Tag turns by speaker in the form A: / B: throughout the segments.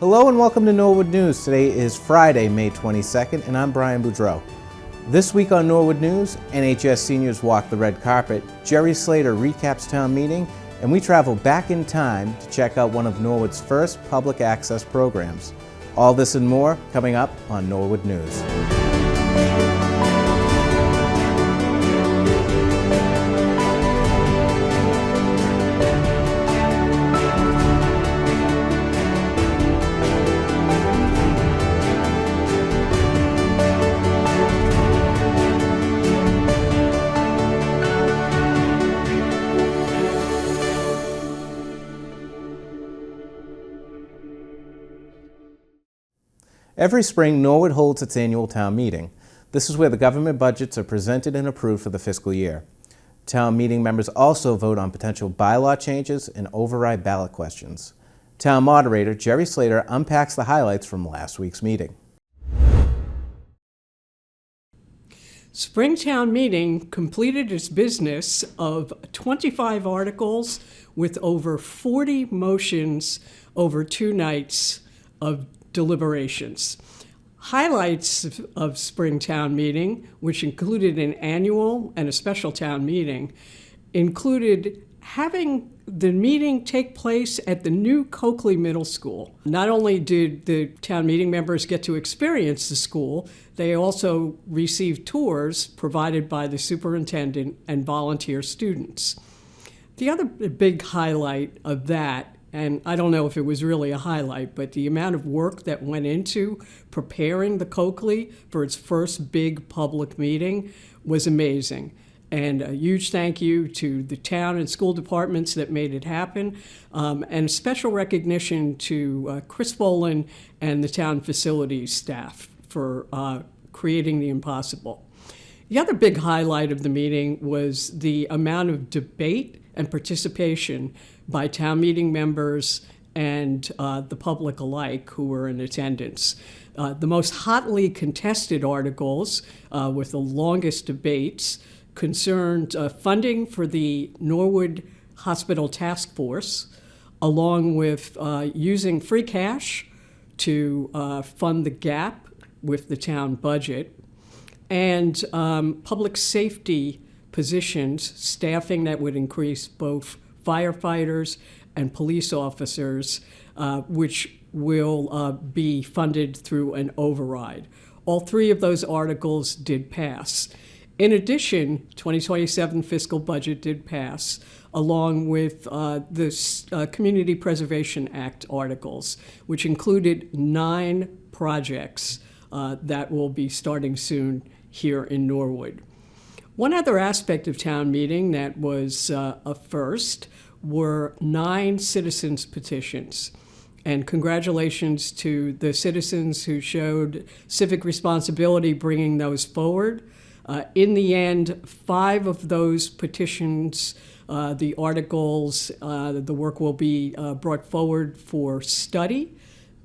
A: Hello and welcome to Norwood News. Today is Friday, May 22nd, and I'm Brian Boudreau. This week on Norwood News, NHS seniors walk the red carpet, Jerry Slater recaps town meeting, and we travel back in time to check out one of Norwood's first public access programs. All this and more coming up on Norwood News. Every spring, Norwood holds its annual town meeting. This is where the government budgets are presented and approved for the fiscal year. Town meeting members also vote on potential bylaw changes and override ballot questions. Town moderator Jerry Slater unpacks the highlights from last week's meeting.
B: Springtown meeting completed its business of 25 articles with over 40 motions over 2 nights of deliberations. Highlights of Springtown meeting, which included an annual and a special town meeting, included having the meeting take place at the new Coakley Middle School. Not only did the town meeting members get to experience the school, they also received tours provided by the superintendent and volunteer students. The other big highlight of that, and I don't know if it was really a highlight, but the amount of work that went into preparing the Coakley for its first big public meeting was amazing. And a huge thank you to the town and school departments that made it happen, and special recognition to Chris Boland and the town facilities staff for creating the impossible. The other big highlight of the meeting was the amount of debate and participation by town meeting members and the public alike who were in attendance. The most hotly contested articles with the longest debates concerned funding for the Norwood Hospital Task Force, along with using free cash to fund the gap with the town budget, and public safety positions, staffing that would increase both firefighters and police officers, which will be funded through an override. All 3 of those articles did pass. In addition, 2027 fiscal budget did pass, along with the Community Preservation Act articles, which included 9 projects that will be starting soon here in Norwood. One other aspect of town meeting that was a first were 9 citizens' petitions. And congratulations to the citizens who showed civic responsibility bringing those forward. In the end, 5 of those petitions, the articles, the work will be brought forward for study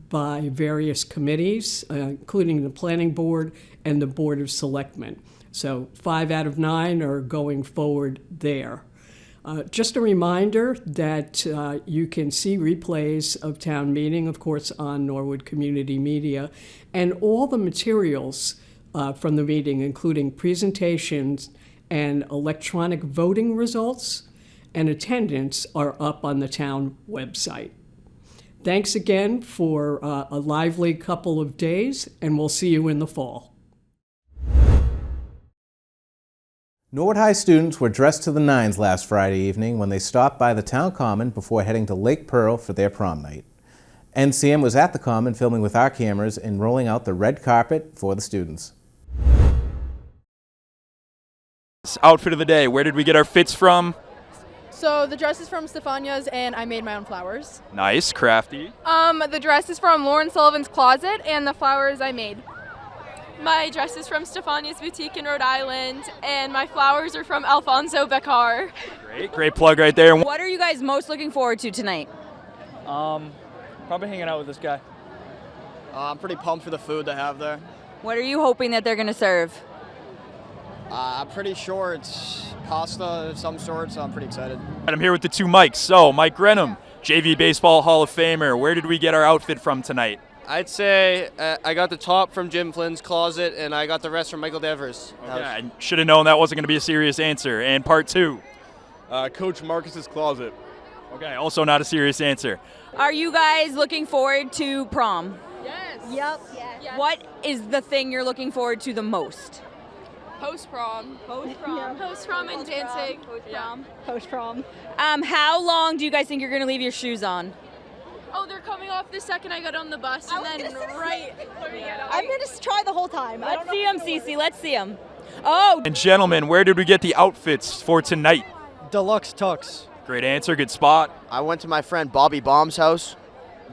B: by various committees, including the Planning Board and the Board of Selectmen. So 5 out of 9 are going forward there. Just a reminder that you can see replays of town meeting, of course, on Norwood Community Media, and all the materials from the meeting, including presentations and electronic voting results and attendance, are up on the town website. Thanks again for a lively couple of days, and we'll see you in the fall.
A: Norwood High students were dressed to the nines last Friday evening when they stopped by the town common before heading to Lake Pearl for their prom night. NCM was at the common filming with our cameras and rolling out the red carpet for the students.
C: Outfit of the day, where did we get our fits from?
D: So the dress is from Stefania's and I made my own flowers.
C: Nice, crafty.
E: The dress is from Lauren Sullivan's Closet and the flowers I made.
F: My dress is from Stefania's Boutique in Rhode Island, and my flowers are from Alfonso Becar.
C: Great plug right there.
G: What are you guys most looking forward to tonight?
H: Probably hanging out with this guy.
I: I'm pretty pumped for the food they have there.
G: What are you hoping that they're going to serve?
I: I'm pretty sure it's pasta of some sort, so I'm pretty excited.
C: I'm here with the 2 Mikes. So, Mike Grenham, JV Baseball Hall of Famer, where did we get our outfit from tonight?
J: I'd say I got the top from Jim Flynn's closet, and I got the rest from Michael Devers.
C: Okay, I should have known that wasn't going to be a serious answer. And part 2?
K: Coach Marcus's closet.
C: Okay, also not a serious answer.
G: Are you guys looking forward to prom?
E: Yes.
G: Yep. Yes. What is the thing you're looking forward to the most?
E: Post-prom.
G: Post-prom.
F: Post-prom and dancing.
G: Post-prom.
E: Post-prom.
G: How long do you guys think you're going to leave your shoes on?
F: Oh, they're coming off the second I got on the bus, and then right.
E: I'm going to try the whole time.
G: Let's see them, Cece. Let's see them. Oh.
C: And gentlemen, where did we get the outfits for tonight?
J: Deluxe Tux.
C: Great answer, good spot.
I: I went to my friend Bobby Baum's house.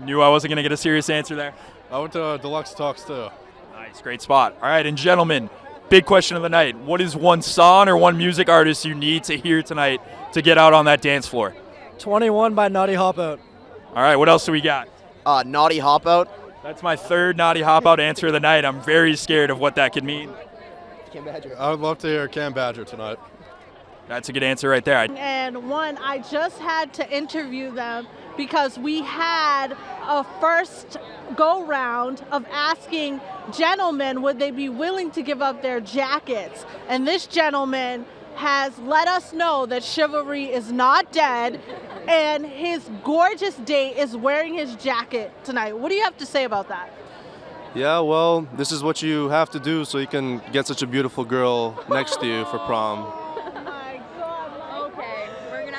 C: Knew I wasn't going to get a serious answer there.
K: I went to Deluxe Talks too.
C: Nice, great spot. All right, and gentlemen, big question of the night. What is one song or one music artist you need to hear tonight to get out on that dance floor?
J: 21 by Naughty Hop Out.
C: All right, what else do we got?
I: Naughty Hop Out.
C: That's my third Naughty Hop Out answer of the night. I'm very scared of what that could mean.
K: I would love to hear Cam Badger tonight.
C: That's a good answer right there.
L: And one, I just had to interview them because we had a first go round of asking gentlemen would they be willing to give up their jackets. And this gentleman has let us know that chivalry is not dead, and his gorgeous date is wearing his jacket tonight. What do you have to say about that?
K: Yeah, well, this is what you have to do so you can get such a beautiful girl next to you for prom.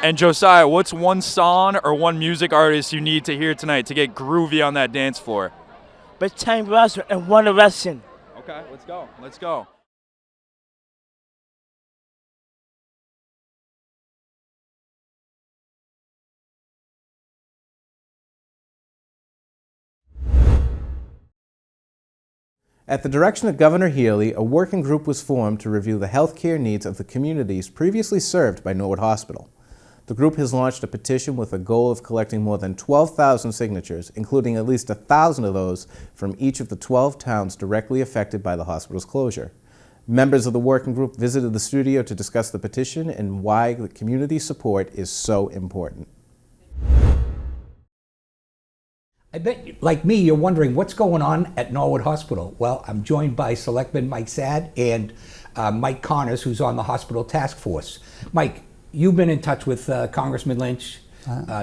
C: And Josiah, what's one song or one music artist you need to hear tonight to get groovy on that dance floor?
J: Time Russell and One Direction.
C: Okay, let's go. Let's go.
A: At the direction of Governor Healy, a working group was formed to review the health care needs of the communities previously served by Norwood Hospital. The group has launched a petition with a goal of collecting more than 12,000 signatures, including at least 1,000 of those from each of the 12 towns directly affected by the hospital's closure. Members of the working group visited the studio to discuss the petition and why the community support is so important.
M: I bet, like me, you're wondering what's going on at Norwood Hospital. Well, I'm joined by Selectman Mike Sad and Mike Connors, who's on the hospital task force. Mike, you've been in touch with Congressman Lynch,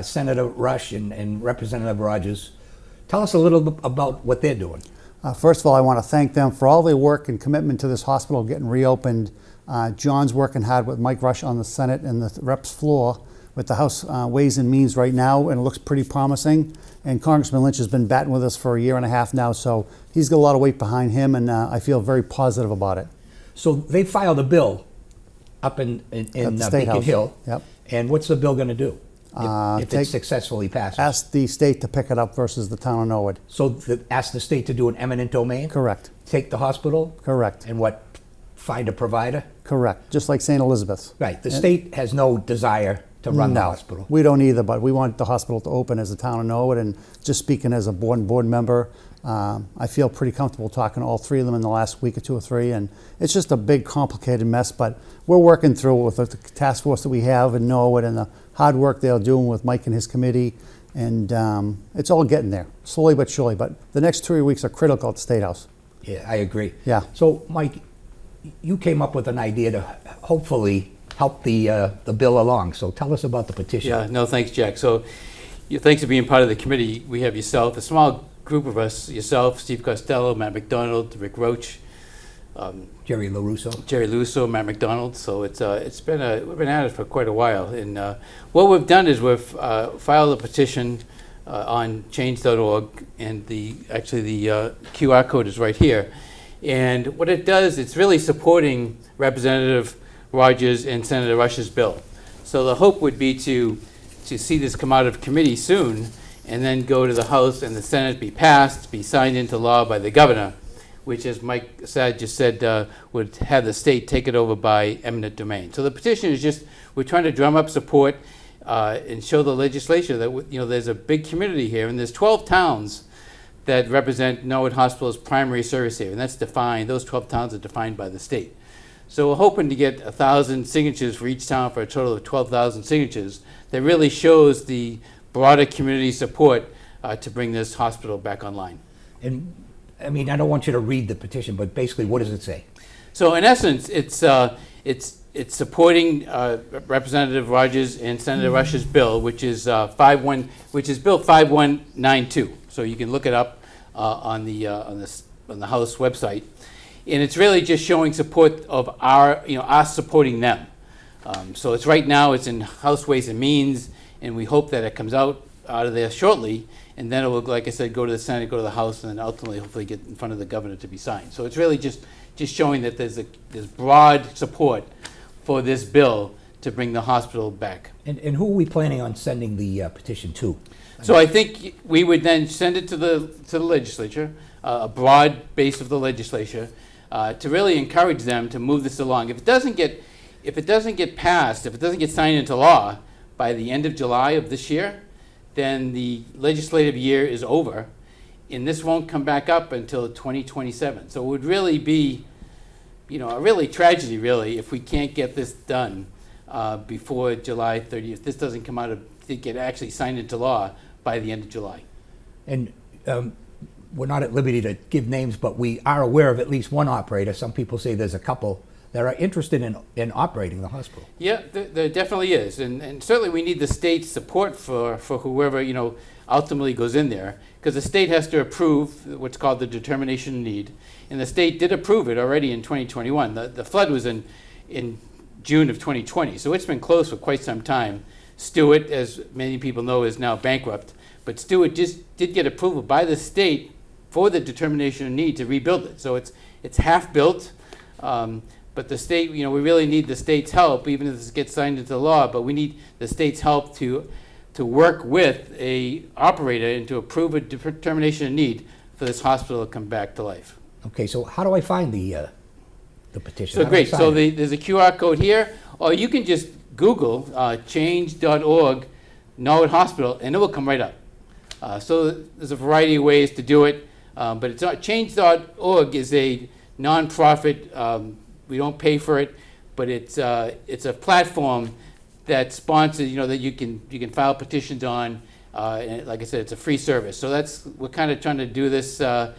M: Senator Rush, and Representative Rogers. Tell us a little bit about what they're doing.
N: First of all, I want to thank them for all their work and commitment to this hospital getting reopened. John's working hard with Mike Rush on the Senate and the Reps floor with the House Ways and Means right now, and it looks pretty promising. And Congressman Lynch has been batting with us for a year and a half now, so he's got a lot of weight behind him, and I feel very positive about it.
M: So they filed a bill up in Beacon Hill.
N: Yep.
M: And what's the bill going to do if it successfully passes?
N: Ask the state to pick it up versus the town of Norwood.
M: So ask the state to do an eminent domain?
N: Correct.
M: Take the hospital?
N: Correct.
M: And what, find a provider?
N: Correct, just like St. Elizabeth's.
M: Right, the state has no desire to run the hospital.
N: We don't either, but we want the hospital to open as the town of Norwood, and just speaking as a board member, I feel pretty comfortable talking to all three of them in the last week or two or three, and it's just a big, complicated mess, but we're working through it with the task force that we have in Norwood and the hard work they're doing with Mike and his committee, and it's all getting there, slowly but surely, but the next 3 weeks are critical at the State House.
M: Yeah, I agree.
N: Yeah.
M: So, Mike, you came up with an idea to hopefully help the bill along. So tell us about the petition.
O: Yeah, no, thanks, Jack. So thanks for being part of the committee. We have yourself, a small group of us, yourself, Steve Costello, Matt McDonald, Rick Roach,
M: Jerry
O: LaRusso, Matt McDonald. So we've been at it for quite a while. And what we've done is we've filed a petition on change.org, and the QR code is right here. And what it does, it's really supporting Representative Rogers and Senator Rush's bill. So the hope would be to see this come out of committee soon and then go to the House and the Senate, be passed, be signed into law by the governor, which, as Mike Sad just said, would have the state take it over by eminent domain. So the petition is just, we're trying to drum up support and show the legislature that there's a big community here, and there's 12 towns that represent Norwood Hospital's primary service area, and that's defined, those 12 towns are defined by the state. So we're hoping to get 1,000 signatures for each town for a total of 12,000 signatures that really shows the broader community support to bring this hospital back online.
M: And I mean, I don't want you to read the petition, but basically, what does it say?
O: So in essence, it's supporting Representative Rogers and Senator Rush's bill, which is Bill 5192. So you can look it up on the House website, and it's really just showing support of us supporting them. So it's right now it's in House Ways and Means, and we hope that it comes out of there shortly, and then it will, like I said, go to the Senate, go to the House, and then ultimately, hopefully, get in front of the governor to be signed. So it's really just showing that there's broad support for this bill to bring the hospital back.
M: And who are we planning on sending the petition to?
O: So I think we would then send it to the legislature, a broad base of the legislature, to really encourage them to move this along. If it doesn't get passed, if it doesn't get signed into law by the end of July of this year, then the legislative year is over, and this won't come back up until 2027. So it would really be, a really tragedy, really, if we can't get this done before July 30th. If this doesn't come out of, get actually signed into law by the end of July.
M: And we're not at liberty to give names, but we are aware of at least one operator. Some people say there's a couple that are interested in operating the hospital.
O: Yeah, there definitely is, and certainly we need the state's support for whoever ultimately goes in there, because the state has to approve what's called the determination of need, and the state did approve it already in 2021. The flood was in June of 2020, so it's been closed for quite some time. Stewart, as many people know, is now bankrupt, but Stewart just did get approval by the state for the determination of need to rebuild it. So it's half built. But the state, we really need the state's help, even if this gets signed into law, but we need the state's help to work with a operator and to approve a determination of need for this hospital to come back to life.
M: Okay, so how do I find the petition?
O: So great, so there's a QR code here, or you can just Google change.org Norwood Hospital, and it will come right up. So there's a variety of ways to do it, but it's not, change.org is a nonprofit. We don't pay for it, but it's a platform that sponsors, that you can file petitions on, and like I said, it's a free service. So we're kind of trying to do this, and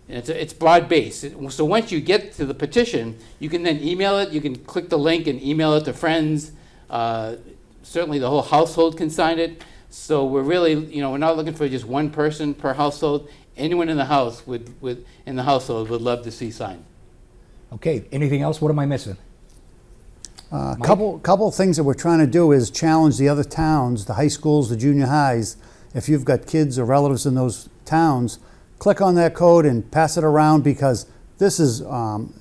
O: it's broad based. So once you get to the petition, you can then email it. You can click the link and email it to friends. Certainly, the whole household can sign it. So we're really, we're not looking for just one person per household. Anyone in the house in the household would love to see signed.
M: Okay, anything else? What am I missing?
N: A couple of things that we're trying to do is challenge the other towns, the high schools, the junior highs. If you've got kids or relatives in those towns, click on that code and pass it around, because this is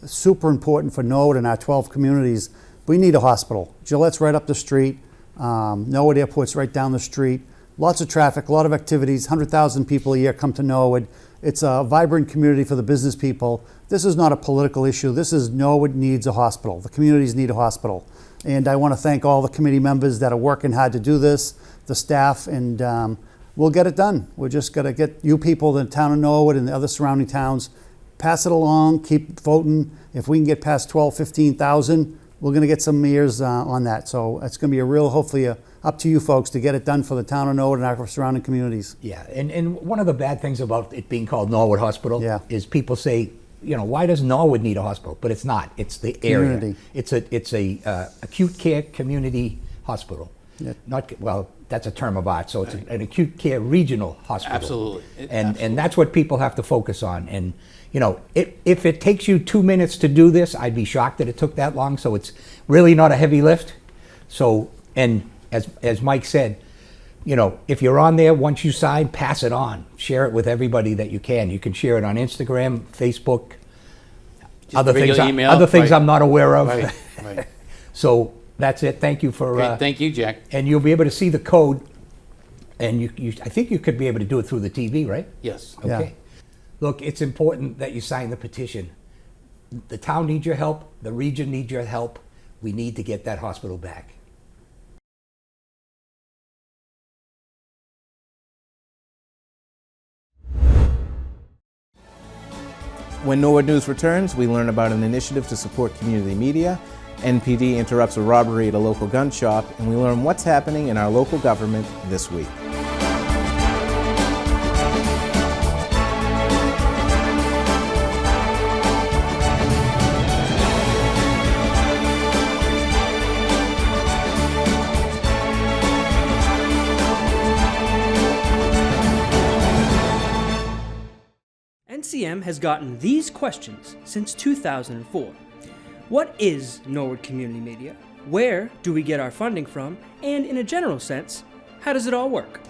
N: super important for Norwood and our 12 communities. We need a hospital. Gillette's right up the street. Norwood Airport's right down the street. Lots of traffic, a lot of activities. 100,000 people a year come to Norwood. It's a vibrant community for the business people. This is not a political issue. This is Norwood needs a hospital. The communities need a hospital. And I want to thank all the committee members that are working hard to do this, the staff, and we'll get it done. We're just going to get you people in the town of Norwood and the other surrounding towns, pass it along, keep voting. If we can get past 12, 15,000, we're going to get some ears on that. So it's going to be hopefully up to you folks to get it done for the town of Norwood and our surrounding communities.
M: Yeah, and one of the bad things about it being called Norwood Hospital is people say, why does Norwood need a hospital? But it's not. It's the area. It's a acute care community hospital. Yeah. That's a term of art. So it's an acute care regional hospital.
O: Absolutely.
M: And that's what people have to focus on. And if it takes you 2 minutes to do this, I'd be shocked that it took that long. So it's really not a heavy lift. So, and as Mike said, if you're on there, once you sign, pass it on. Share it with everybody that you can. You can share it on Instagram, Facebook, other things I'm not aware of.
O: Right.
M: So that's it. Thank you for.
O: Great. Thank you, Jack.
M: And you'll be able to see the code, and I think you could be able to do it through the TV, right?
O: Yes.
M: Okay.
N: Yeah.
M: Look, it's important that you sign the petition. The town needs your help. The region needs your help. We need to get that hospital back.
A: When Norwood News returns, we learn about an initiative to support community media. NPD interrupts a robbery at a local gun shop, and we learn what's happening in our local government this week.
P: NCM has gotten these questions since 2004. What is Norwood Community Media? Where do we get our funding from? And in a general sense, how does it all work?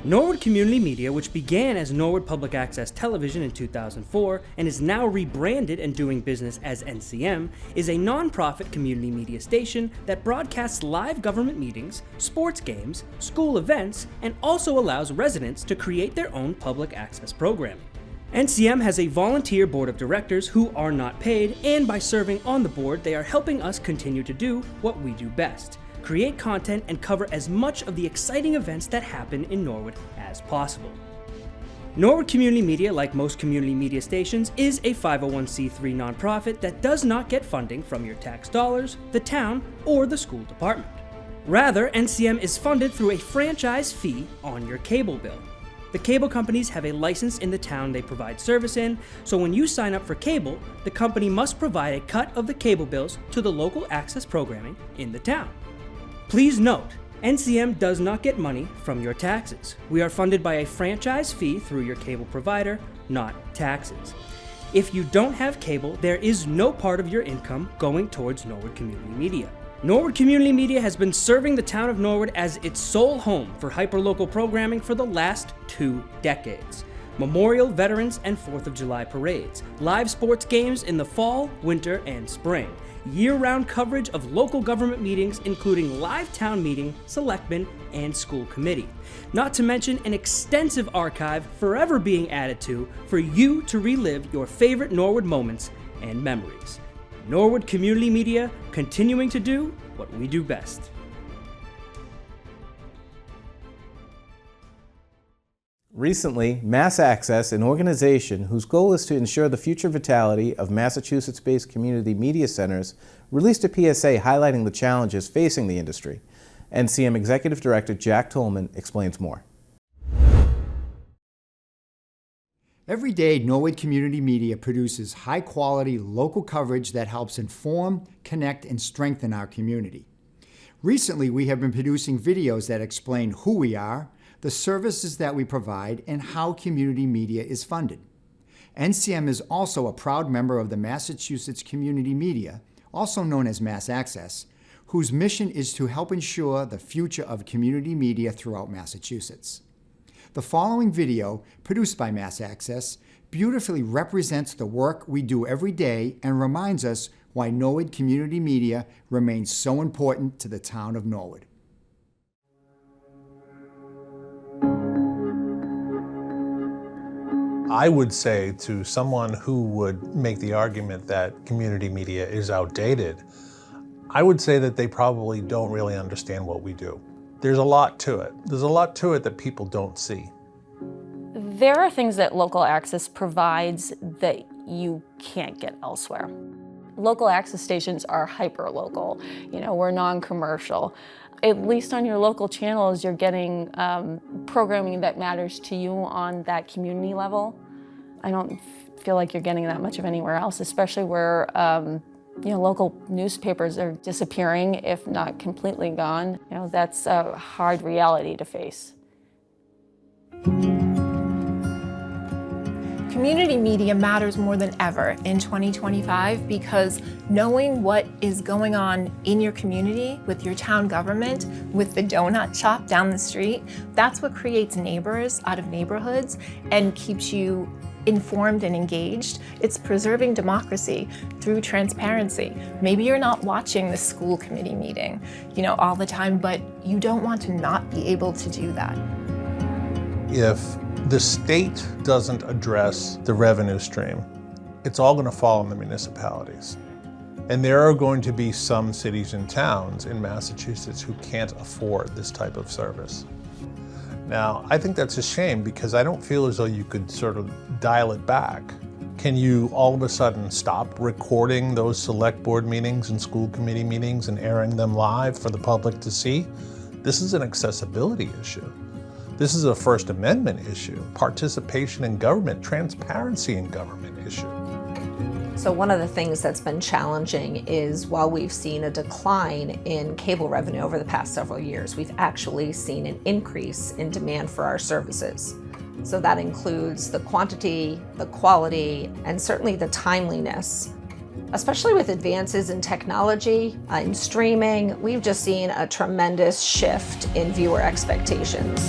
P: Norwood Community Media, which began as Norwood Public Access Television in 2004 and is now rebranded and doing business as NCM, is a non-profit community media station that broadcasts live government meetings, sports games, school events, and also allows residents to create their own public access programming. NCM has a volunteer board of directors who are not paid, and by serving on the board, they are helping us continue to do what we do best: create content and cover as much of the exciting events that happen in Norwood as possible. Norwood Community Media, like most community media stations, is a 501c3 nonprofit that does not get funding from your tax dollars, the town, or the school department. Rather, NCM is funded through a franchise fee on your cable bill. The cable companies have a license in the town they provide service in, so when you sign up for cable, the company must provide a cut of the cable bills to the local access programming in the town. Please note, NCM does not get money from your taxes. We are funded by a franchise fee through your cable provider, not taxes. If you don't have cable, there is no part of your income going towards Norwood Community Media. Norwood Community Media has been serving the town of Norwood as its sole home for hyperlocal programming for the last 2 decades. Memorial, Veterans, and 4th of July parades, live sports games in the fall, winter, and spring, year-round coverage of local government meetings including live town meeting, selectmen, and school committee. Not to mention an extensive archive forever being added to for you to relive your favorite Norwood moments and memories. Norwood Community Media, continuing to do what we do best.
A: Recently, Mass Access, an organization whose goal is to ensure the future vitality of Massachusetts-based community media centers, released a PSA highlighting the challenges facing the industry. NCM Executive Director Jack Tolman explains more.
Q: Every day, Norwood Community Media produces high-quality local coverage that helps inform, connect, and strengthen our community. Recently, we have been producing videos that explain who we are, the services that we provide, and how community media is funded. NCM is also a proud member of the Massachusetts Community Media, also known as Mass Access, whose mission is to help ensure the future of community media throughout Massachusetts. The following video, produced by Mass Access, beautifully represents the work we do every day and reminds us why Norwood Community Media remains so important to the town of Norwood.
R: I would say to someone who would make the argument that community media is outdated, I would say that they probably don't really understand what we do. There's a lot to it. There's a lot to it that people don't see.
S: There are things that local access provides that you can't get elsewhere. Local access stations are hyper-local. You know, we're non-commercial. At least on your local channels, you're getting programming that matters to you on that community level. I don't feel like you're getting that much of anywhere else, especially where local newspapers are disappearing, if not completely gone. You know, that's a hard reality to face.
T: Community media matters more than ever in 2025 because knowing what is going on in your community, with your town government, with the donut shop down the street, that's what creates neighbors out of neighborhoods and keeps you informed and engaged. It's preserving democracy through transparency. Maybe you're not watching the school committee meeting, all the time, but you don't want to not be able to do that.
R: If the state doesn't address the revenue stream, it's all going to fall on the municipalities. And there are going to be some cities and towns in Massachusetts who can't afford this type of service. Now, I think that's a shame because I don't feel as though you could sort of dial it back. Can you all of a sudden stop recording those select board meetings and school committee meetings and airing them live for the public to see? This is an accessibility issue. This is a First Amendment issue, participation in government, transparency in government issue.
U: So one of the things that's been challenging is while we've seen a decline in cable revenue over the past several years, we've actually seen an increase in demand for our services. So that includes the quantity, the quality, and certainly the timeliness. Especially with advances in technology, in streaming, we've just seen a tremendous shift in viewer expectations.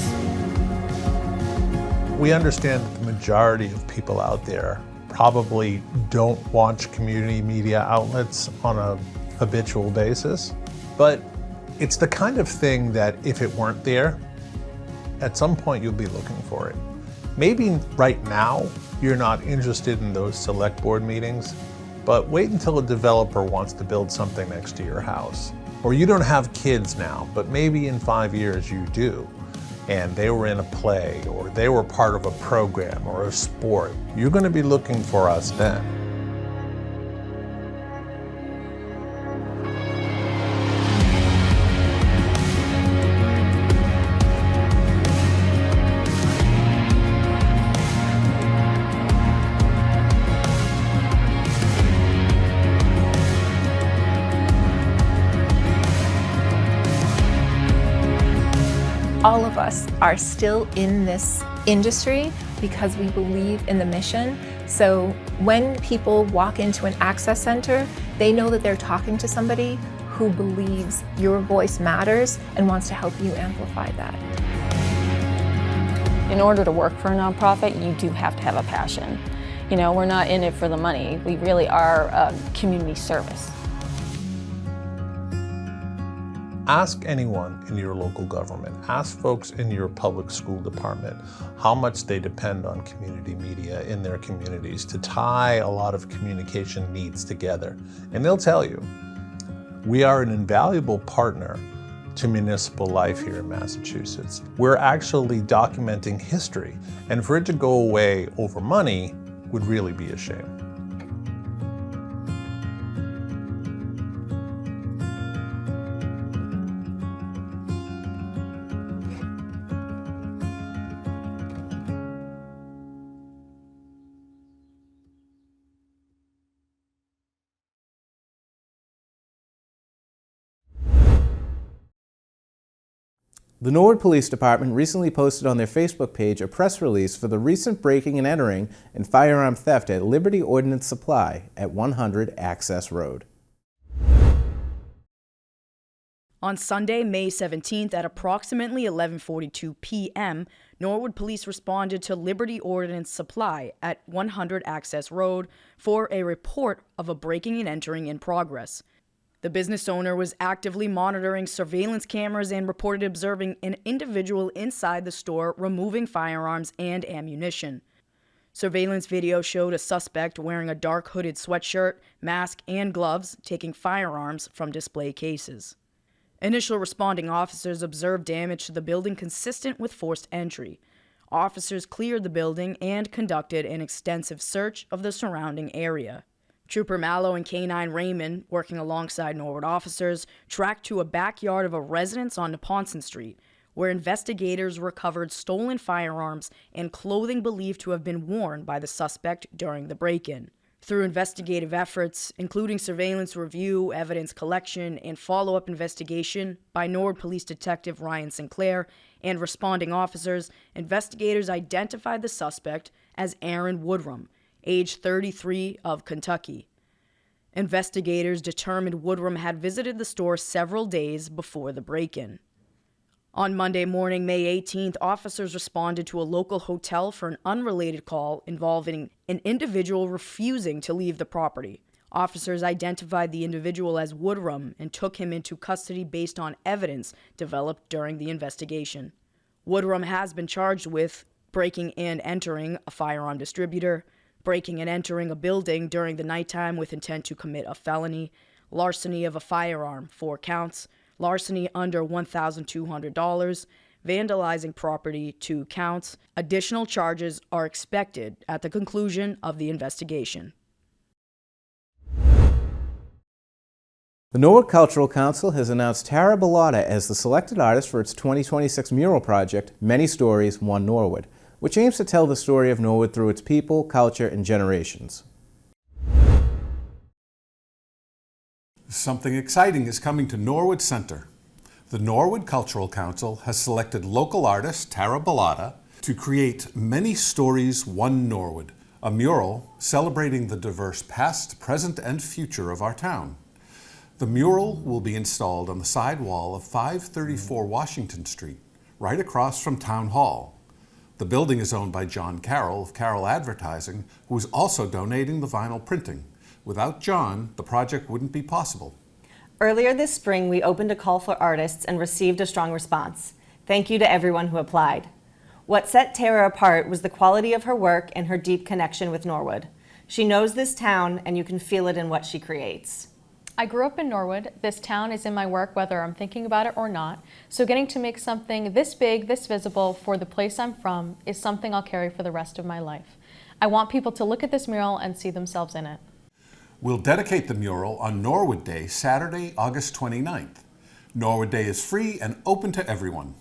R: We understand that the majority of people out there probably don't watch community media outlets on a habitual basis, but it's the kind of thing that if it weren't there, at some point you'll be looking for it. Maybe right now you're not interested in those select board meetings, but wait until a developer wants to build something next to your house. Or you don't have kids now, but maybe in 5 years you do, and they were in a play, or they were part of a program or a sport. You're going to be looking for us then.
T: All of us are still in this industry because we believe in the mission. So when people walk into an access center, they know that they're talking to somebody who believes your voice matters and wants to help you amplify that.
S: In order to work for a nonprofit, you do have to have a passion. You know, we're not in it for the money. We really are a community service.
R: Ask anyone in your local government, ask folks in your public school department how much they depend on community media in their communities to tie a lot of communication needs together. And they'll tell you, we are an invaluable partner to municipal life here in Massachusetts. We're actually documenting history, and for it to go away over money would really be a shame.
A: The Norwood Police Department recently posted on their Facebook page a press release for the recent breaking and entering and firearm theft at Liberty Ordnance Supply at 100 Access Road.
B: On Sunday, May 17th at approximately 11:42 p.m., Norwood Police responded to Liberty Ordnance Supply at 100 Access Road for a report of a breaking and entering in progress. The business owner was actively monitoring surveillance cameras and reported observing an individual inside the store removing firearms and ammunition. Surveillance video showed a suspect wearing a dark hooded sweatshirt, mask, and gloves taking firearms from display cases. Initial responding officers observed damage to the building consistent with forced entry. Officers cleared the building and conducted an extensive search of the surrounding area. Trooper Mallow and K-9 Raymond, working alongside Norwood officers, tracked to a backyard of a residence on Neponset Street, where investigators recovered stolen firearms and clothing believed to have been worn by the suspect during the break-in. Through investigative efforts, including surveillance review, evidence collection, and follow-up investigation by Norwood Police Detective Ryan Sinclair and responding officers, investigators identified the suspect as Aaron Woodrum, age 33, of Kentucky. Investigators determined Woodrum had visited the store several days before the break-in. On Monday morning, May 18th, officers responded to a local hotel for an unrelated call involving an individual refusing to leave the property. Officers identified the individual as Woodrum and took him into custody based on evidence developed during the investigation. Woodrum has been charged with breaking and entering a firearm distributor, breaking and entering a building during the nighttime with intent to commit a felony, larceny of a firearm, 4 counts, larceny under $1,200, vandalizing property, 2 counts. Additional charges are expected at the conclusion of the investigation.
A: The Norwood Cultural Council has announced Tara Bellotta as the selected artist for its 2026 mural project, Many Stories, One Norwood, which aims to tell the story of Norwood through its people, culture, and generations.
V: Something exciting is coming to Norwood Center. The Norwood Cultural Council has selected local artist Tara Bellotta to create Many Stories, One Norwood, a mural celebrating the diverse past, present, and future of our town. The mural will be installed on the side wall of 534 Washington Street, right across from Town Hall. The building is owned by John Carroll of Carroll Advertising, who is also donating the vinyl printing. Without John, the project wouldn't be possible.
D: Earlier this spring, we opened a call for artists and received a strong response. Thank you to everyone who applied. What set Tara apart was the quality of her work and her deep connection with Norwood. She knows this town, and you can feel it in what she creates.
H: I grew up in Norwood. This town is in my work whether I'm thinking about it or not. So getting to make something this big, this visible for the place I'm from is something I'll carry for the rest of my life. I want people to look at this mural and see themselves in it.
V: We'll dedicate the mural on Norwood Day, Saturday, August 29th. Norwood Day is free and open to everyone.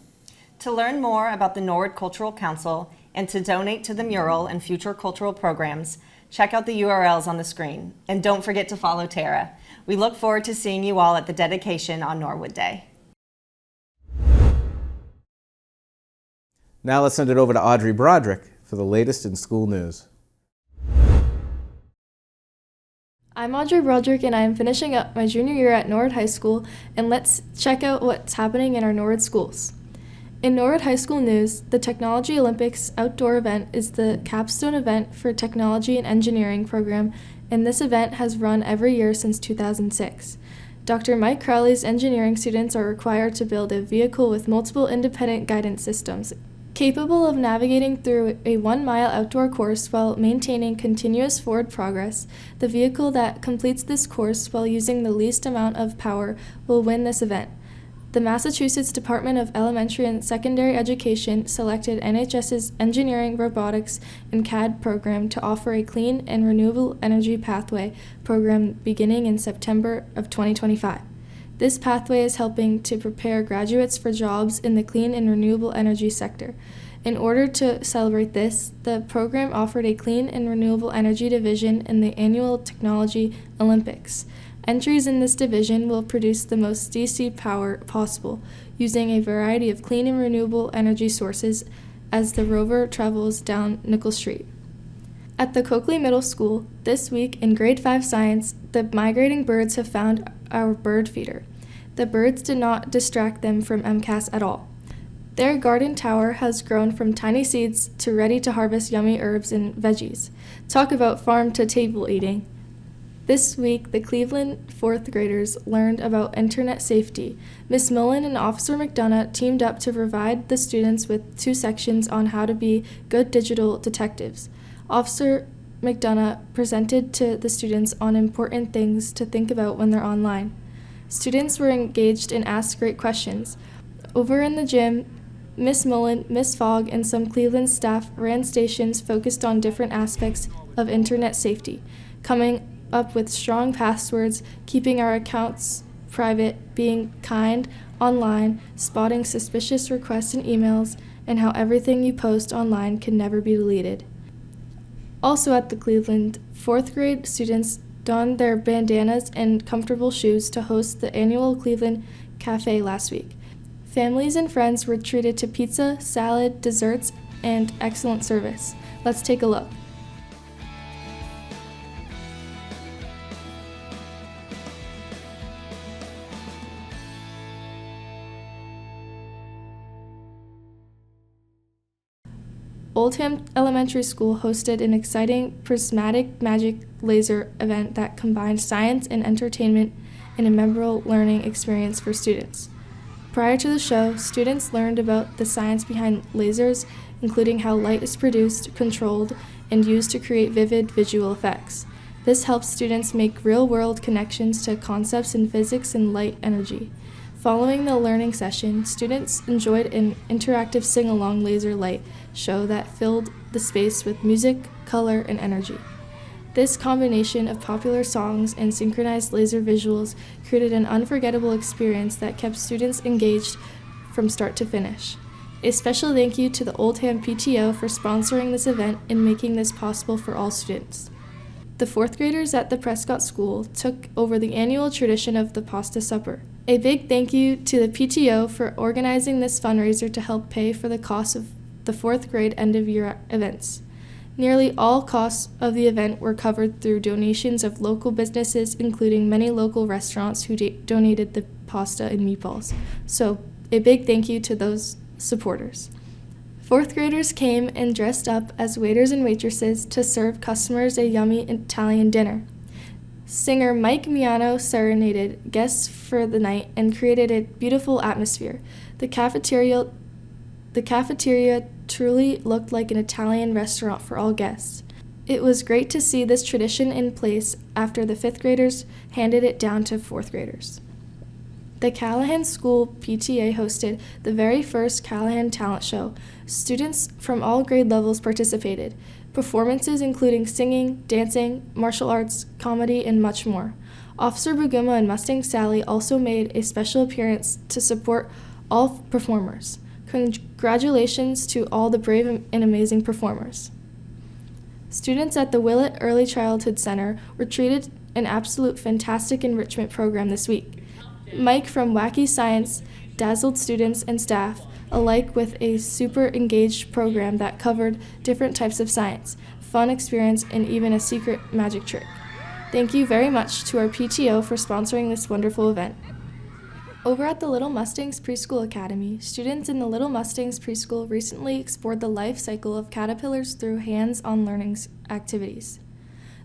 D: To learn more about the Norwood Cultural Council and to donate to the mural and future cultural programs, check out the URLs on the screen. And don't forget to follow Tara. We look forward to seeing you all at the dedication on Norwood Day.
A: Now let's send it over to Audrey Broderick for the latest in school news.
W: I'm Audrey Broderick and I am finishing up my junior year at Norwood High School, and let's check out what's happening in our Norwood schools. In Norwood High School news, the Technology Olympics outdoor event is the capstone event for technology and engineering program, and this event has run every year since 2006. Dr. Mike Crowley's engineering students are required to build a vehicle with multiple independent guidance systems, capable of navigating through a 1-mile outdoor course while maintaining continuous forward progress. The vehicle that completes this course while using the least amount of power will win this event. The Massachusetts Department of Elementary and Secondary Education selected NHS's Engineering, Robotics, and CAD program to offer a clean and renewable energy pathway program beginning in September of 2025. This pathway is helping to prepare graduates for jobs in the clean and renewable energy sector. In order to celebrate this, the program offered a clean and renewable energy division in the annual Technology Olympics. Entries in this division will produce the most DC power possible, using a variety of clean and renewable energy sources as the rover travels down Nickel Street. At the Coakley Middle School, this week in Grade 5 Science, the migrating birds have found our bird feeder. The birds did not distract them from MCAS at all. Their garden tower has grown from tiny seeds to ready to harvest yummy herbs and veggies. Talk about farm-to-table eating. This week, the Cleveland 4th graders learned about internet safety. Ms. Mullen and Officer McDonough teamed up to provide the students with 2 sections on how to be good digital detectives. Officer McDonough presented to the students on important things to think about when they're online. Students were engaged and asked great questions. Over in the gym, Miss Mullen, Miss Fogg, and some Cleveland staff ran stations focused on different aspects of internet safety, coming up with strong passwords, keeping our accounts private, being kind online, spotting suspicious requests and emails, and how everything you post online can never be deleted. Also at the Cleveland, 4th grade students donned their bandanas and comfortable shoes to host the annual Cleveland Cafe last week. Families and friends were treated to pizza, salad, desserts, and excellent service. Let's take a look. Oldham Elementary School hosted an exciting prismatic magic laser event that combined science and entertainment in a memorable learning experience for students. Prior to the show, students learned about the science behind lasers, including how light is produced, controlled, and used to create vivid visual effects. This helps students make real-world connections to concepts in physics and light energy. Following the learning session, students enjoyed an interactive sing-along laser light show that filled the space with music, color, and energy. This combination of popular songs and synchronized laser visuals created an unforgettable experience that kept students engaged from start to finish. A special thank you to the Oldham PTO for sponsoring this event and making this possible for all students. The 4th graders at the Prescott School took over the annual tradition of the pasta supper. A big thank you to the PTO for organizing this fundraiser to help pay for the cost of the 4th grade end-of-year events. Nearly all costs of the event were covered through donations of local businesses, including many local restaurants who donated the pasta and meatballs. So, a big thank you to those supporters. 4th graders came and dressed up as waiters and waitresses to serve customers a yummy Italian dinner. Singer Mike Miano serenaded guests for the night and created a beautiful atmosphere. The cafeteria truly looked like an Italian restaurant for all guests. It was great to see this tradition in place after the 5th graders handed it down to 4th graders. The Callahan School PTA hosted the very first Callahan Talent Show. Students from all grade levels participated. Performances including singing, dancing, martial arts, comedy, and much more. Officer Buguma and Mustang Sally also made a special appearance to support all performers. Congratulations to all the brave and amazing performers. Students at the Willett Early Childhood Center were treated an absolute fantastic enrichment program this week. Mike from Wacky Science dazzled students and staff alike with a super engaged program that covered different types of science, fun experience, and even a secret magic trick. Thank you very much to our PTO for sponsoring this wonderful event. Over at the Little Mustangs Preschool Academy, students in the Little Mustangs Preschool recently explored the life cycle of caterpillars through hands-on learning activities.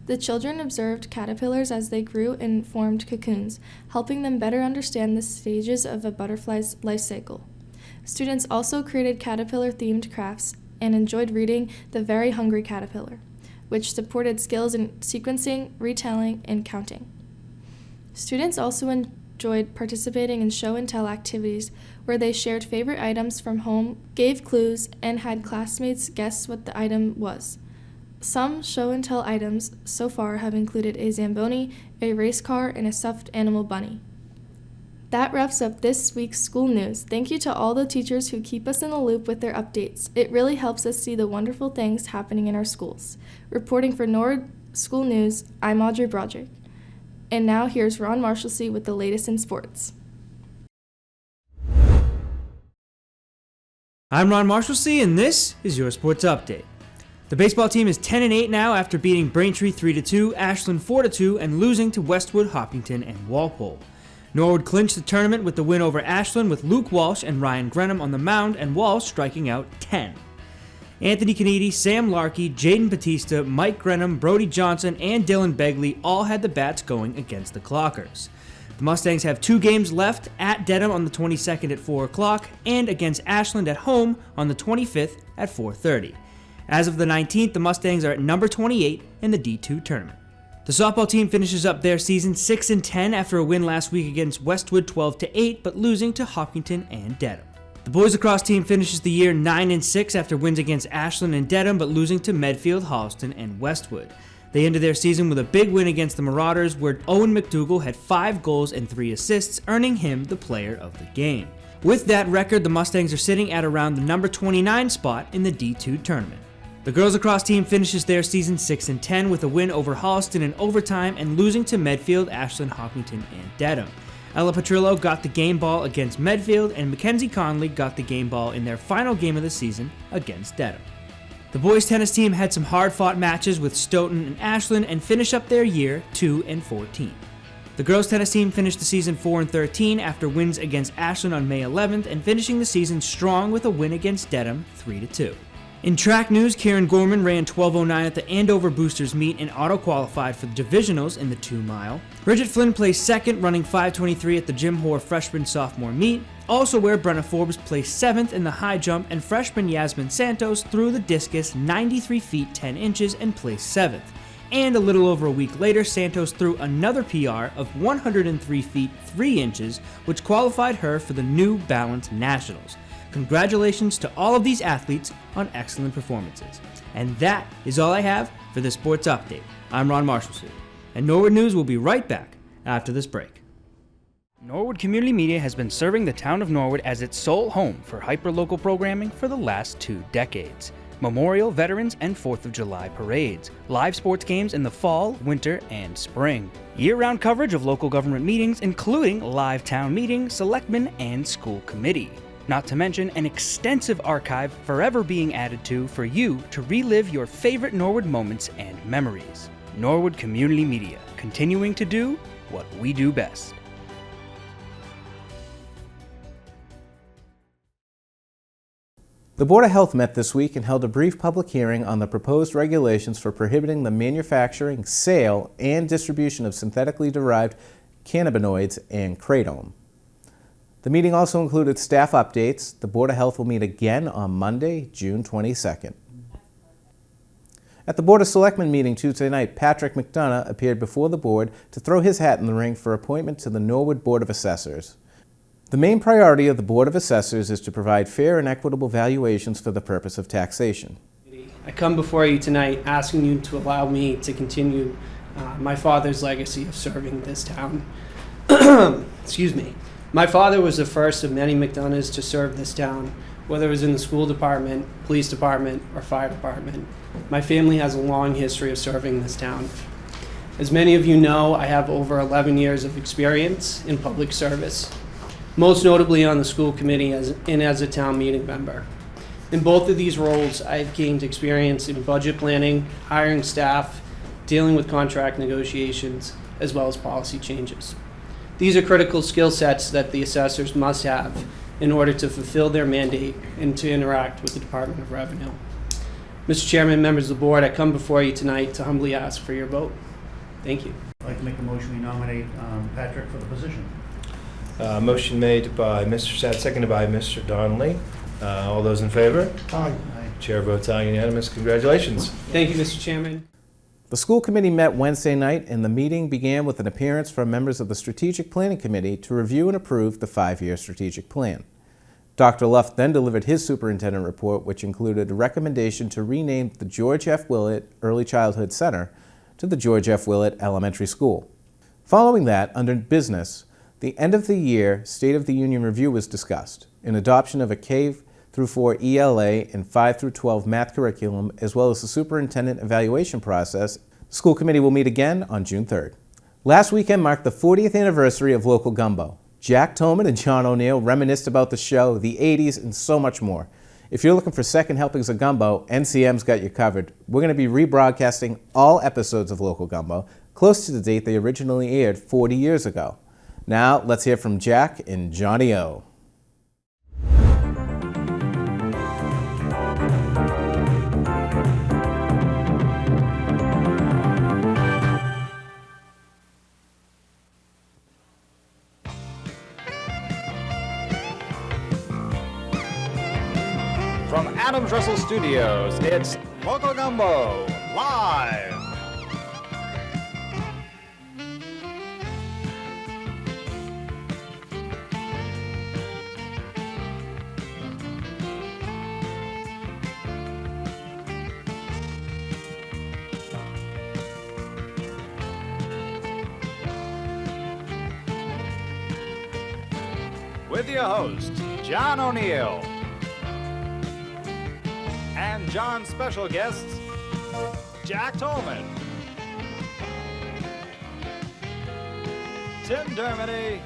W: The children observed caterpillars as they grew and formed cocoons, helping them better understand the stages of a butterfly's life cycle. Students also created caterpillar-themed crafts and enjoyed reading The Very Hungry Caterpillar, which supported skills in sequencing, retelling, and counting. Students also enjoyed participating in show-and-tell activities where they shared favorite items from home, gave clues, and had classmates guess what the item was. Some show-and-tell items so far have included a Zamboni, a race car, and a stuffed animal bunny. That wraps up this week's school news. Thank you to all the teachers who keep us in the loop with their updates. It really helps us see the wonderful things happening in our schools. Reporting for Norwood School News, I'm Audrey Broderick. And now here's Ron Marshalsea with the latest in sports.
P: I'm Ron Marshalsea, and this is your sports update. The baseball team is 10-8 now after beating Braintree 3-2, Ashland 4-2, and losing to Westwood, Hopkinton, and Walpole. Norwood clinched the tournament with the win over Ashland with Luke Walsh and Ryan Grenham on the mound and Walsh striking out 10. Anthony Canidi, Sam Larkey, Jaden Batista, Mike Grenham, Brody Johnson, and Dylan Begley all had the bats going against the Clockers. The Mustangs have 2 games left at Dedham on the 22nd at 4 o'clock and against Ashland at home on the 25th at 4:30. As of the 19th, the Mustangs are at number 28 in the D2 tournament. The softball team finishes up their season 6-10 after a win last week against Westwood 12-8, but losing to Hopkinton and Dedham. The boys lacrosse team finishes the year 9-6 after wins against Ashland and Dedham, but losing to Medfield, Holliston, and Westwood. They ended their season with a big win against the Marauders, where Owen McDougall had 5 goals and 3 assists, earning him the player of the game. With that record, the Mustangs are sitting at around the number 29 spot in the D2 tournament. The girls lacrosse team finishes their season 6-10 with a win over Holliston in overtime and losing to Medfield, Ashland, Hopkinton, and Dedham. Ella Petrillo got the game ball against Medfield, and Mackenzie Conley got the game ball in their final game of the season against Dedham. The boys tennis team had some hard-fought matches with Stoughton and Ashland and finish up their year 2-14. The girls tennis team finished the season 4-13 after wins against Ashland on May 11th and finishing the season strong with a win against Dedham 3-2. In track news, Kieran Gorman ran 12:09 at the Andover Boosters meet and auto-qualified for the divisionals in the 2-mile. Bridget Flynn placed second, running 5:23 at the Jim Hoare freshman-sophomore meet, also where Brenna Forbes placed 7th in the high jump, and freshman Yasmin Santos threw the discus 93 feet 10 inches and placed 7th. And a little over a week later, Santos threw another PR of 103 feet 3 inches, which qualified her for the New Balance Nationals. Congratulations to all of these athletes on excellent performances. And that is all I have for this sports update. I'm Ron Marshalsea, and Norwood News will be right back after this break. Norwood Community Media has been serving the town of Norwood as its sole home for hyperlocal programming for the last 2 decades. Memorial, Veterans, and 4th of July parades, live sports games in the fall, winter, and spring. Year-round coverage of local government meetings, including live town meeting, selectmen, and school committee. Not to mention an extensive archive forever being added to for you to relive your favorite Norwood moments and memories. Norwood Community Media, continuing to do what we do best.
A: The Board of Health met this week and held a brief public hearing on the proposed regulations for prohibiting the manufacturing, sale, and distribution of synthetically derived cannabinoids and kratom. The meeting also included staff updates. The Board of Health will meet again on Monday, June 22nd. At the Board of Selectmen meeting Tuesday night, Patrick McDonough appeared before the board to throw his hat in the ring for appointment to the Norwood Board of Assessors. The main priority of the Board of Assessors is to provide fair and equitable valuations for the purpose of taxation.
E: I come before you tonight asking you to allow me to continue my father's legacy of serving this town. Excuse me. My father was the first of many McDonoughs to serve this town, whether it was in the school department, police department, or fire department. My family has a long history of serving this town. As many of you know, I have over 11 years of experience in public service, most notably on the school committee and as a town meeting member. In both of these roles, I've gained experience in budget planning, hiring staff, dealing with contract negotiations, as well as policy changes. These are critical skill sets that the assessors must have in order to fulfill their mandate and to interact with the Department of Revenue. Mr. Chairman, members of the board, I come before you tonight to humbly ask for your vote. Thank you.
F: I'd like to make a motion we nominate Patrick for the position.
G: Motion made by Mr. Sad, seconded by Mr. Donnelly. All those in favor?
F: Aye.
G: Chair votes aye, unanimous. Congratulations.
E: Thank you, Mr. Chairman.
A: The school committee met Wednesday night, and the meeting began with an appearance from members of the Strategic Planning Committee to review and approve the 5-year strategic plan. Dr. Luft then delivered his superintendent report, which included a recommendation to rename the George F. Willett Early Childhood Center to the George F. Willett Elementary School. Following that, under business, the end of the year State of the Union review was discussed, an adoption of a K-4 ELA and 5-12 math curriculum, as well as the superintendent evaluation process. The school committee will meet again on June 3rd. Last weekend marked the 40th anniversary of Local Gumbo. Jack Tolman and John O'Neill reminisced about the show, the 80s, and so much more. If you're looking for second helpings of gumbo, NCM's got you covered. We're going to be rebroadcasting all episodes of Local Gumbo, close to the date they originally aired 40 years ago. Now, let's hear from Jack and Johnny O.
X: From Adams Russell Studios, it's Local Gumbo Live. With your host, John O'Neill. And John's special guests, Jack Tolman, Tim Dermody,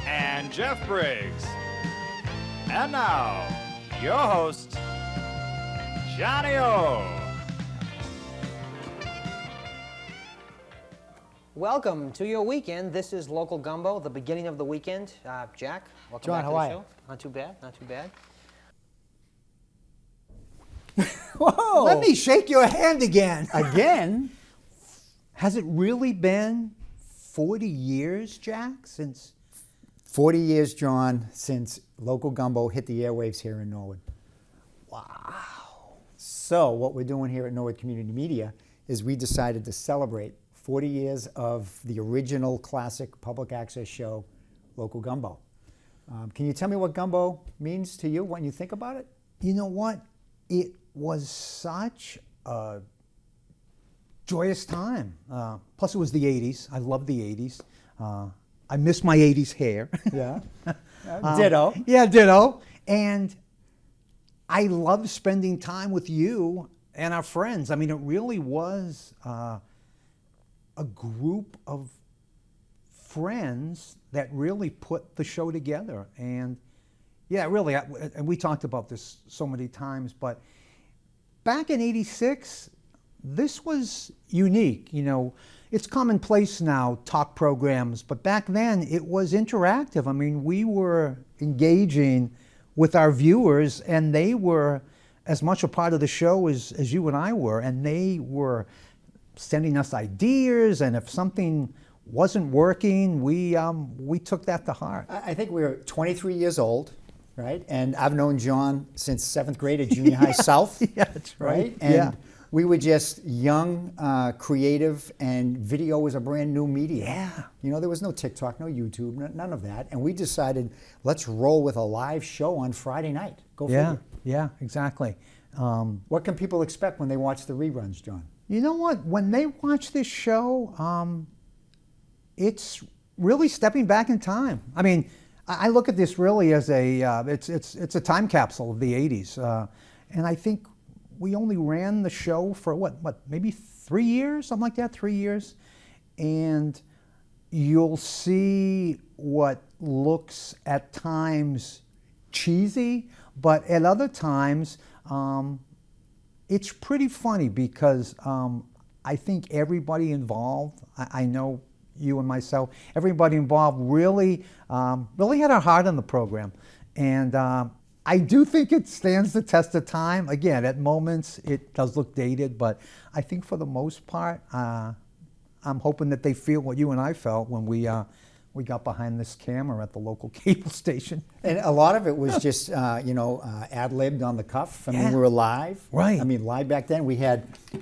X: and Jeff Briggs. And now, your host, Johnny O.
Y: Welcome to your weekend. This is Local Gumbo, the beginning of the weekend. Jack, welcome back to the show. Not too bad, not too bad.
Q: Whoa!
M: Let me shake your hand again.
Q: Again? Has it really been 40 years, Jack, since... 40 years, John, since Local Gumbo hit the airwaves here in Norwood. Wow. So what we're doing here at Norwood Community Media is we decided to celebrate 40 years of the original classic public access show, Local Gumbo. Can you tell me what gumbo means to you when you think about it?
M: You know what? It was such a joyous time. Plus it was the 80s. I love the 80s. I miss my 80s hair.
Q: Yeah. Ditto.
M: Yeah, ditto. And I love spending time with you and our friends. I mean, it really was a group of friends that really put the show together. And yeah, really, and we talked about this so many times, but back in '86, this was unique. You know, it's commonplace now, talk programs, but back then it was interactive. I mean, we were engaging with our viewers, and they were as much a part of the show as you and I were, and they were sending us ideas, and if something wasn't working, we took that to heart.
Q: I think we were 23 years old, right? And I've known John since 7th grade at Junior High South.
M: Yeah, that's right.
Q: And
M: yeah.
Q: we were just young, creative, and video was a brand new medium.
M: Yeah.
Q: You know, there was no TikTok, no YouTube, none of that. And we decided, let's roll with a live show on Friday night. Go figure.
M: Yeah, exactly.
Q: What can people expect when they watch the reruns, John?
M: You know what? When they watch this show, it's really stepping back in time. I mean, I look at this really as it's a time capsule of the '80s, and I think we only ran the show for what maybe 3 years, something like that, 3 years, and you'll see what looks at times cheesy, but at other times it's pretty funny because I think everybody involved, I know you and myself, everybody involved really had our heart on the program. And I do think it stands the test of time. Again, at moments it does look dated, but I think for the most part, I'm hoping that they feel what you and I felt when we got behind this camera at the local cable station.
Q: And a lot of it was just, ad-libbed on the cuff. I mean, we were live.
M: Right.
Q: I mean, live back then. We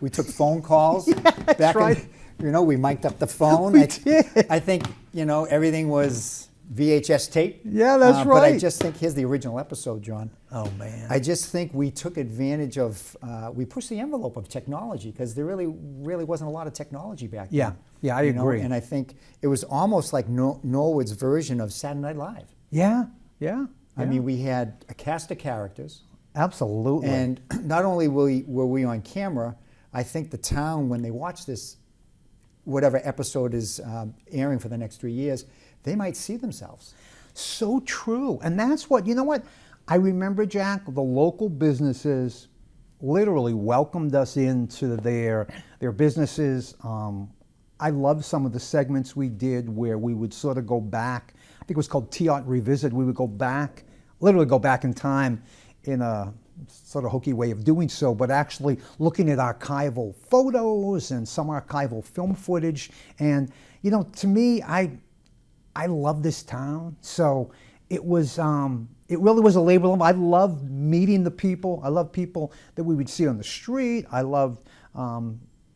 Q: took phone calls.
M: That's right.
Q: We mic'd up the phone.
M: We did.
Q: I think, everything was VHS tape.
M: Yeah, that's right.
Q: But I just think, here's the original episode, John.
M: Oh, man.
Q: I just think we took advantage of, we pushed the envelope of technology because there really wasn't a lot of technology back then.
M: Yeah, I agree.
Q: And I think it was almost like Norwood's version of Saturday Night Live.
M: Yeah.
Q: I mean, we had a cast of characters.
M: Absolutely.
Q: And not only were we on camera, I think the town, when they watch this, whatever episode is airing for the next 3 years, they might see themselves.
M: So true. And that's what, you know what? I remember, Jack, the local businesses literally welcomed us into their businesses. I love some of the segments we did where we would sort of go back. I think it was called T-Art Revisit. We would literally go back in time in a sort of hokey way of doing so, but actually looking at archival photos and some archival film footage. And, to me, I love this town. So it really was a labor of love. I loved meeting the people. I loved people that we would see on the street. I loved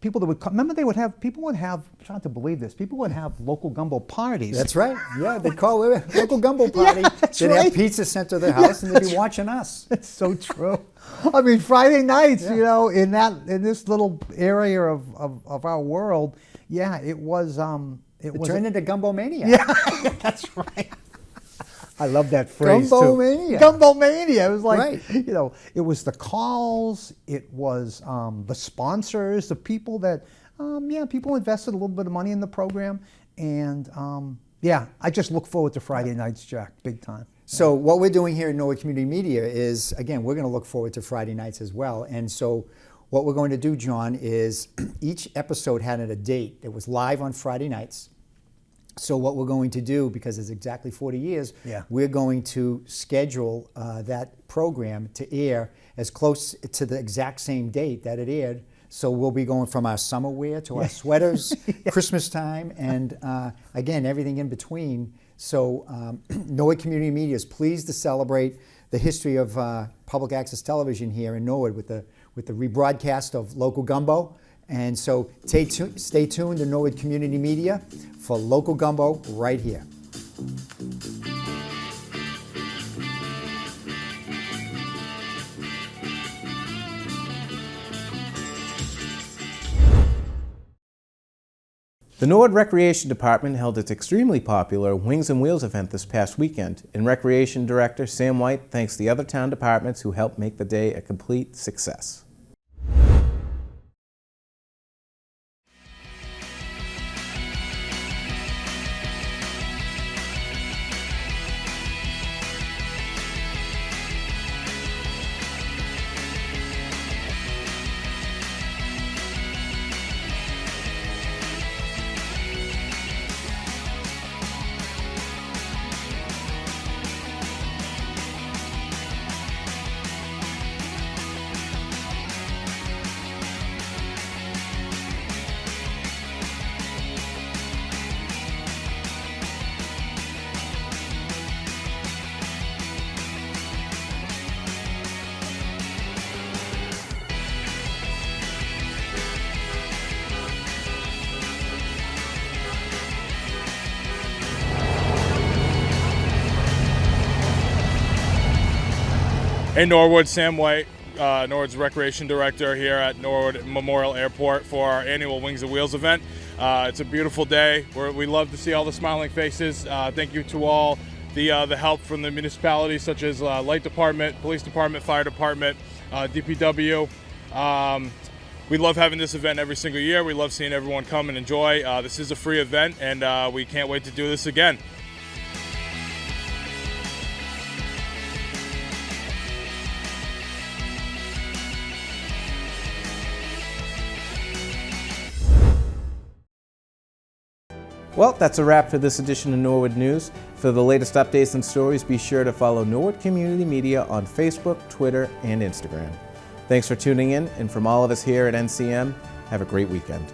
M: people that would come. Remember, people would have, I'm trying to believe this, people would have local gumbo parties.
Q: That's right. Yeah, they'd call it a local gumbo party.
M: That's
Q: they'd
M: right.
Q: have pizza sent to their house and they'd be watching us.
M: That's so true. I mean, Friday nights, in this little area of our world, it was.
Q: It turned into Gumbo Mania.
M: Yeah, that's right. I love that phrase
Q: Gumbo
M: too.
Q: Mania.
M: Gumbo Mania. It was like,
Q: Right.
M: It was the calls, it was the sponsors, the people that, people invested a little bit of money in the program. And I just look forward to Friday nights, Jack, big time.
Q: So what we're doing here at Norwood Community Media is, again, we're going to look forward to Friday nights as well. And so what we're going to do, John, is each episode had a date. It was live on Friday nights. So what we're going to do, because it's exactly 40 years, we're going to schedule that program to air as close to the exact same date that it aired. So we'll be going from our summer wear to our sweaters, Christmas time, and again, everything in between. So Norwood Community Media is pleased to celebrate the history of public access television here in Norwood with the rebroadcast of Local Gumbo. And so stay tuned to Norwood Community Media for Local Gumbo right here.
A: The Norwood Recreation Department held its extremely popular Wings and Wheels event this past weekend, and Recreation Director Sam White thanks the other town departments who helped make the day a complete success.
C: Hey Norwood, Sam White, Norwood's Recreation Director here at Norwood Memorial Airport for our annual Wings and Wheels event. It's a beautiful day. We love to see all the smiling faces. Thank you to all the help from the municipalities such as Light Department, Police Department, Fire Department, DPW. We love having this event every single year. We love seeing everyone come and enjoy. This is a free event, and we can't wait to do this again.
A: Well, that's a wrap for this edition of Norwood News. For the latest updates and stories, be sure to follow Norwood Community Media on Facebook, Twitter, and Instagram. Thanks for tuning in, and from all of us here at NCM, have a great weekend.